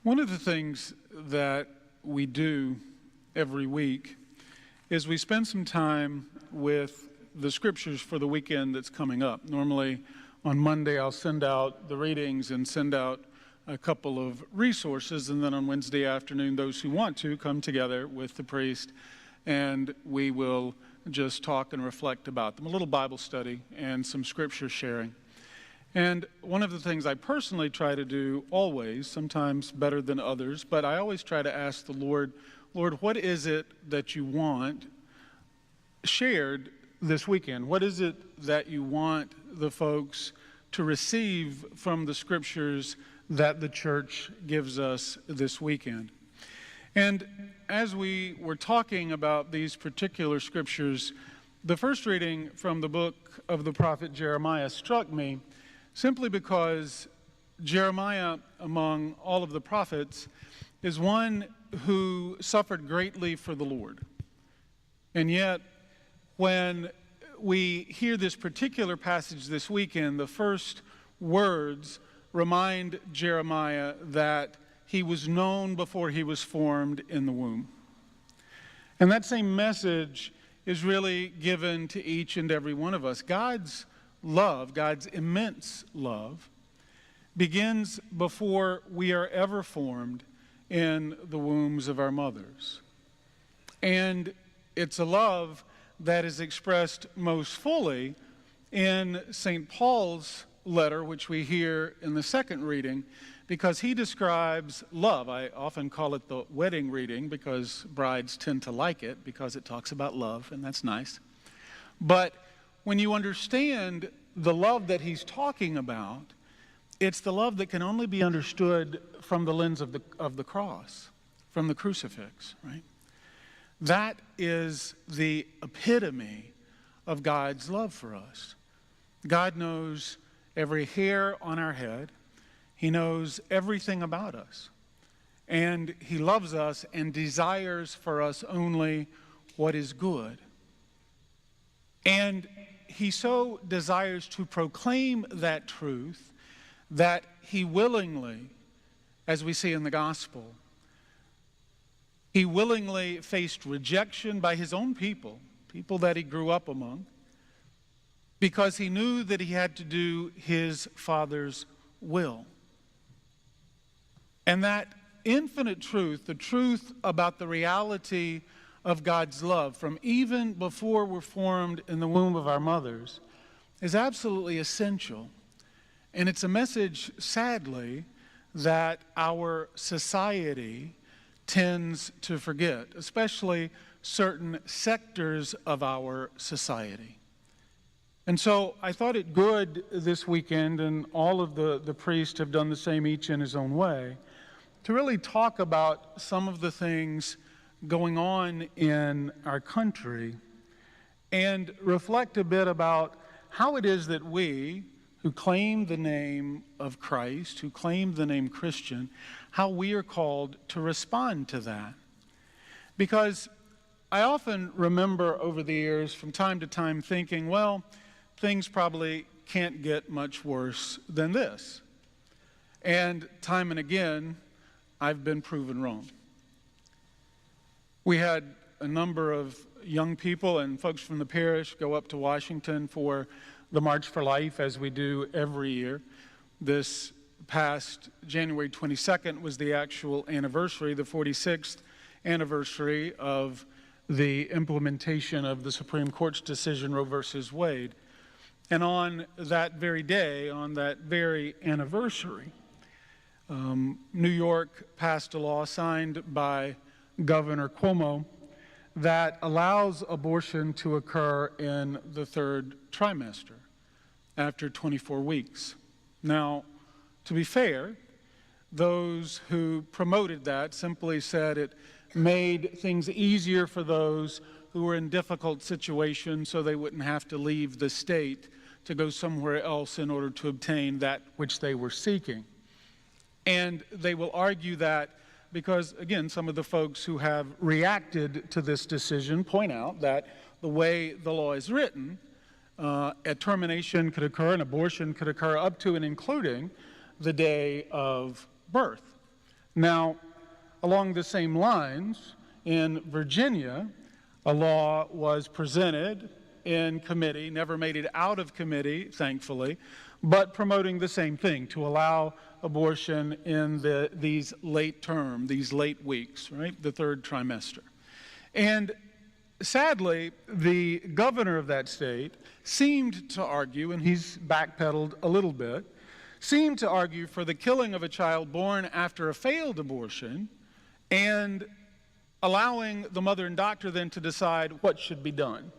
One of the things that we do every week is we spend some time with the scriptures for the weekend that's coming up. Normally on Monday I'll send out the readings and send out a couple of resources, and then on Wednesday afternoon those who want to come together with the priest and we will just talk and reflect about them. A little Bible study and some scripture sharing. And one of the things I personally try to do always, sometimes better than others, but I always try to ask the Lord, what is it that you want shared this weekend? What is it that you want the folks to receive from the scriptures that the church gives us this weekend? And as we were talking about these particular scriptures, the first reading from the book of the prophet Jeremiah struck me simply because Jeremiah, among all of the prophets, is one who suffered greatly for the Lord. And yet, when we hear this particular passage this weekend, the first words remind Jeremiah that he was known before he was formed in the womb. And that same message is really given to each and every one of us. God's love, God's immense love, begins before we are ever formed in the wombs of our mothers. And it's a love that is expressed most fully in St. Paul's letter, which we hear in the second reading, because he describes love. I often call it the wedding reading because brides tend to like it because it talks about love, and that's nice. But when you understand the love that he's talking about, it's the love that can only be understood from the lens of the cross, from the crucifix, right? That is the epitome of God's love for us. God knows every hair on our head. He knows everything about us. And he loves us and desires for us only what is good. And he so desires to proclaim that truth that he willingly, as we see in the gospel, he willingly faced rejection by his own people that he grew up among, because he knew that he had to do his Father's will. And that infinite truth, the truth about the reality of God's love from even before we're formed in the womb of our mothers, is absolutely essential. And it's a message, sadly, that our society tends to forget, especially certain sectors of our society. And so I thought it good this weekend, and all of the priests have done the same, each in his own way, to really talk about some of the things going on in our country and reflect a bit about how it is that we, who claim the name of Christ, who claim the name Christian, how we are called to respond to that. Because I often remember over the years from time to time thinking, well, things probably can't get much worse than this. And time and again, I've been proven wrong. We had a number of young people and folks from the parish go up to Washington for the March for Life, as we do every year. This past January 22nd was the actual anniversary, the 46th anniversary of the implementation of the Supreme Court's decision, Roe versus Wade. And on that very day, on that very anniversary, New York passed a law signed by Governor Cuomo that allows abortion to occur in the third trimester after 24 weeks. Now, to be fair, those who promoted that simply said it made things easier for those who were in difficult situations so they wouldn't have to leave the state to go somewhere else in order to obtain that which they were seeking. And they will argue that because, again, some of the folks who have reacted to this decision point out that the way the law is written, a termination could occur, an abortion could occur up to and including the day of birth. Now, along the same lines, in Virginia, a law was presented in committee, never made it out of committee, thankfully, but promoting the same thing, to allow abortion in these late term, these late weeks, right, the third trimester. And sadly, the governor of that state seemed to argue, and he's backpedaled a little bit, seemed to argue for the killing of a child born after a failed abortion and allowing the mother and doctor then to decide what should be done,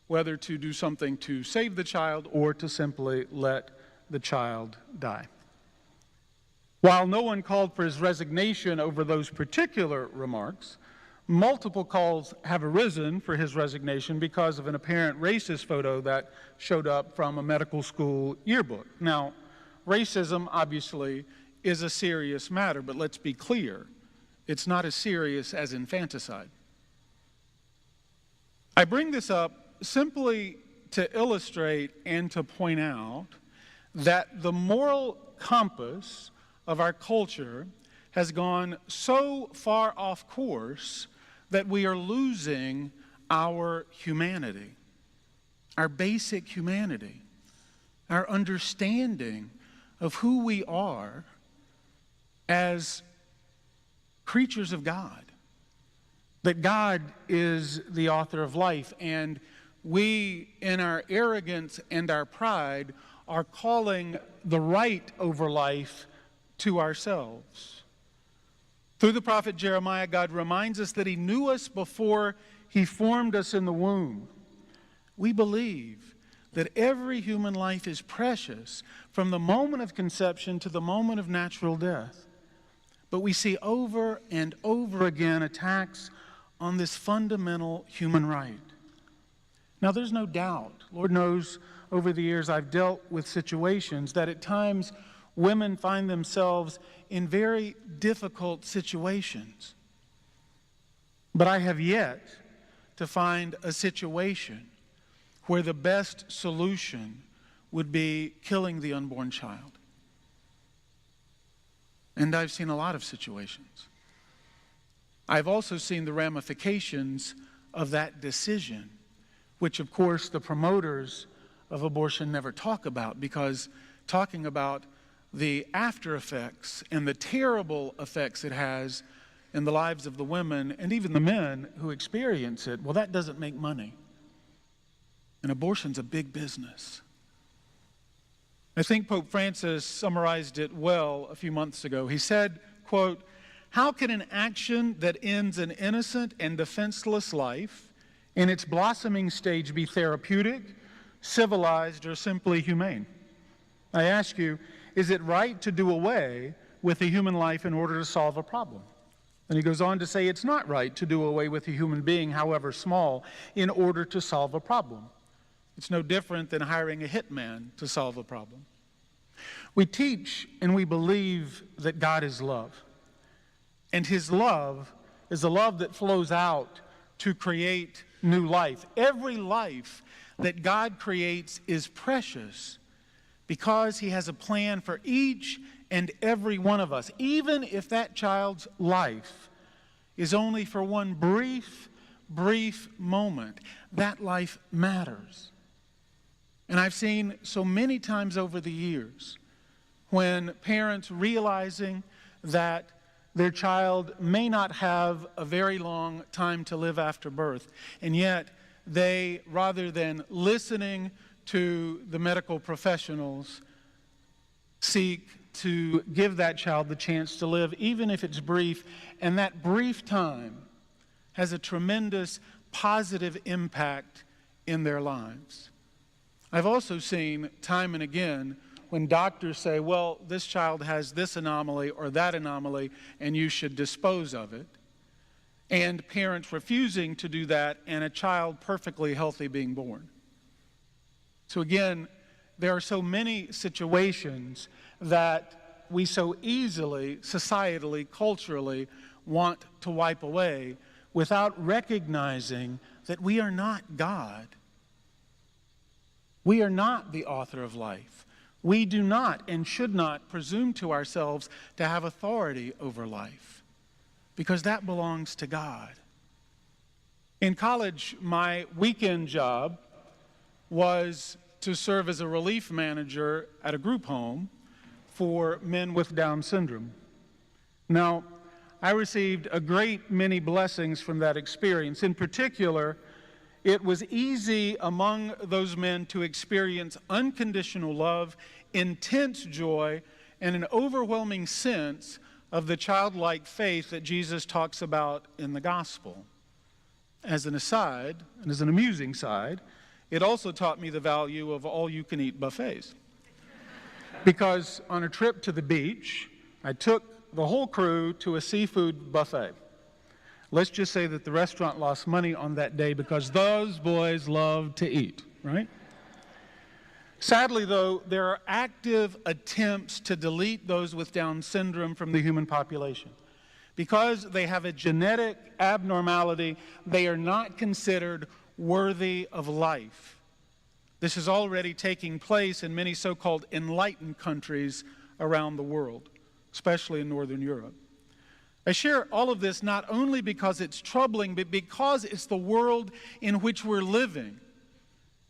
whether to do something to save the child or to simply let the child die. While no one called for his resignation over those particular remarks, multiple calls have arisen for his resignation because of an apparent racist photo that showed up from a medical school yearbook. Now, racism, obviously, is a serious matter, but let's be clear, it's not as serious as infanticide. I bring this up simply to illustrate and to point out that the moral compass of our culture has gone so far off course that we are losing our humanity, our basic humanity, our understanding of who we are as creatures of God, that God is the author of life, and we, in our arrogance and our pride, are calling the right over life to ourselves. Through the prophet Jeremiah, God reminds us that he knew us before he formed us in the womb. We believe that every human life is precious from the moment of conception to the moment of natural death. But we see over and over again attacks on this fundamental human right. Now, there's no doubt, Lord knows, over the years I've dealt with situations that at times women find themselves in very difficult situations. But I have yet to find a situation where the best solution would be killing the unborn child. And I've seen a lot of situations. I've also seen the ramifications of that decision, which of course the promoters of abortion never talk about, because talking about the after effects and the terrible effects it has in the lives of the women and even the men who experience it, well, that doesn't make money. And abortion's a big business. I think Pope Francis summarized it well a few months ago. He said, quote, "How can an action that ends an innocent and defenseless life in its blossoming stage be therapeutic, civilized, or simply humane? I ask you, is it right to do away with a human life in order to solve a problem?" And he goes on to say it's not right to do away with a human being, however small, in order to solve a problem. It's no different than hiring a hitman to solve a problem. We teach and we believe that God is love. And his love is a love that flows out to create new life. Every life that God creates is precious because he has a plan for each and every one of us. Even if that child's life is only for one brief moment, that life matters. And I've seen so many times over the years when parents realizing that their child may not have a very long time to live after birth, and yet they, rather than listening to the medical professionals, seek to give that child the chance to live, even if it's brief, and that brief time has a tremendous positive impact in their lives. I've also seen time and again when doctors say, well, this child has this anomaly or that anomaly, and you should dispose of it, and parents refusing to do that, and a child perfectly healthy being born. So again, there are so many situations that we so easily, societally, culturally, want to wipe away without recognizing that we are not God. We are not the author of life. We do not and should not presume to ourselves to have authority over life, because that belongs to God. In college, my weekend job was to serve as a relief manager at a group home for men with Down syndrome. Now, I received a great many blessings from that experience. In particular, it was easy among those men to experience unconditional love, intense joy, and an overwhelming sense of the childlike faith that Jesus talks about in the gospel. As an aside, and as an amusing side, it also taught me the value of all-you-can-eat buffets. Because on a trip to the beach, I took the whole crew to a seafood buffet. Let's just say that the restaurant lost money on that day because those boys love to eat, right? Sadly, though, there are active attempts to delete those with Down syndrome from the human population. Because they have a genetic abnormality, they are not considered worthy of life. This is already taking place in many so-called enlightened countries around the world, especially in Northern Europe. I share all of this not only because it's troubling, but because it's the world in which we're living.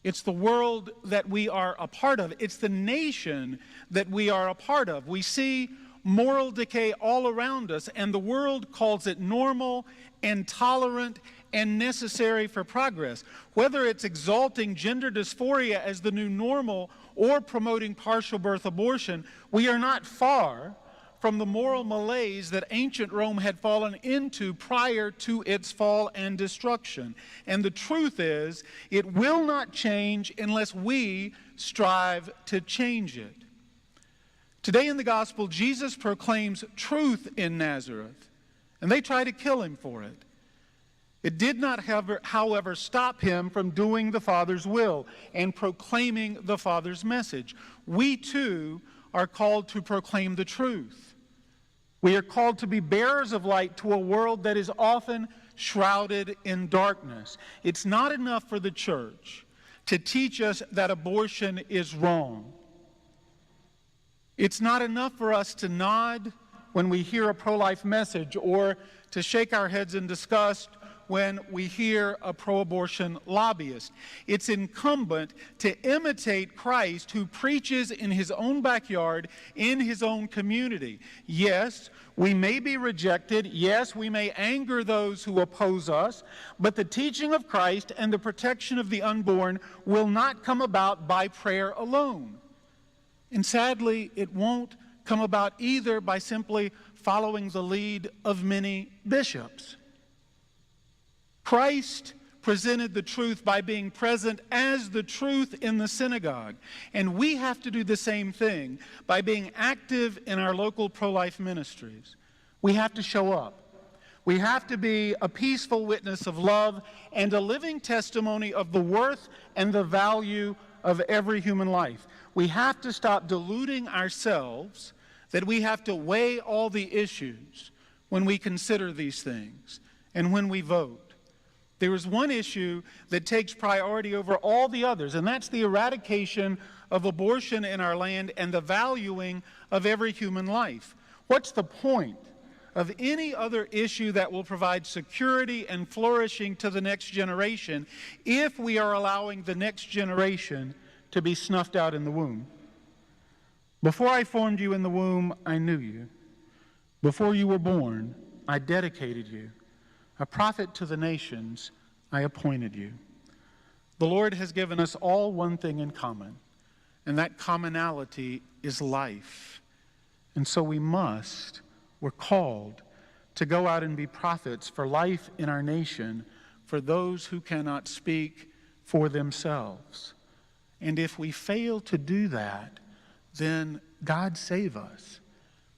It's the world that we are a part of. It's the nation that we are a part of. We see moral decay all around us, and the world calls it normal and tolerant and necessary for progress. Whether it's exalting gender dysphoria as the new normal or promoting partial birth abortion, we are not far from the moral malaise that ancient Rome had fallen into prior to its fall and destruction. And the truth is, it will not change unless we strive to change it. Today in the gospel, Jesus proclaims truth in Nazareth, and they try to kill him for it. It did not, however, stop him from doing the Father's will and proclaiming the Father's message. We too are called to proclaim the truth. We are called to be bearers of light to a world that is often shrouded in darkness. It's not enough for the church to teach us that abortion is wrong. It's not enough for us to nod when we hear a pro-life message or to shake our heads in disgust when we hear a pro-abortion lobbyist. It's incumbent to imitate Christ, who preaches in his own backyard, in his own community. Yes, we may be rejected. Yes, we may anger those who oppose us, but the teaching of Christ and the protection of the unborn will not come about by prayer alone. And sadly, it won't come about either by simply following the lead of many bishops. Christ presented the truth by being present as the truth in the synagogue. And we have to do the same thing by being active in our local pro-life ministries. We have to show up. We have to be a peaceful witness of love and a living testimony of the worth and the value of every human life. We have to stop deluding ourselves that we have to weigh all the issues when we consider these things and when we vote. There is one issue that takes priority over all the others, and that's the eradication of abortion in our land and the valuing of every human life. What's the point of any other issue that will provide security and flourishing to the next generation if we are allowing the next generation to be snuffed out in the womb? Before I formed you in the womb, I knew you. Before you were born, I dedicated you. A prophet to the nations, I appointed you. The Lord has given us all one thing in common, and that commonality is life. And so we're called to go out and be prophets for life in our nation for those who cannot speak for themselves. And if we fail to do that, then God save us,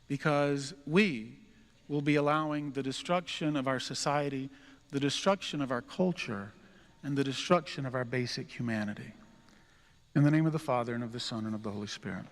because we will be allowing the destruction of our society, the destruction of our culture, and the destruction of our basic humanity. In the name of the Father, and of the Son, and of the Holy Spirit.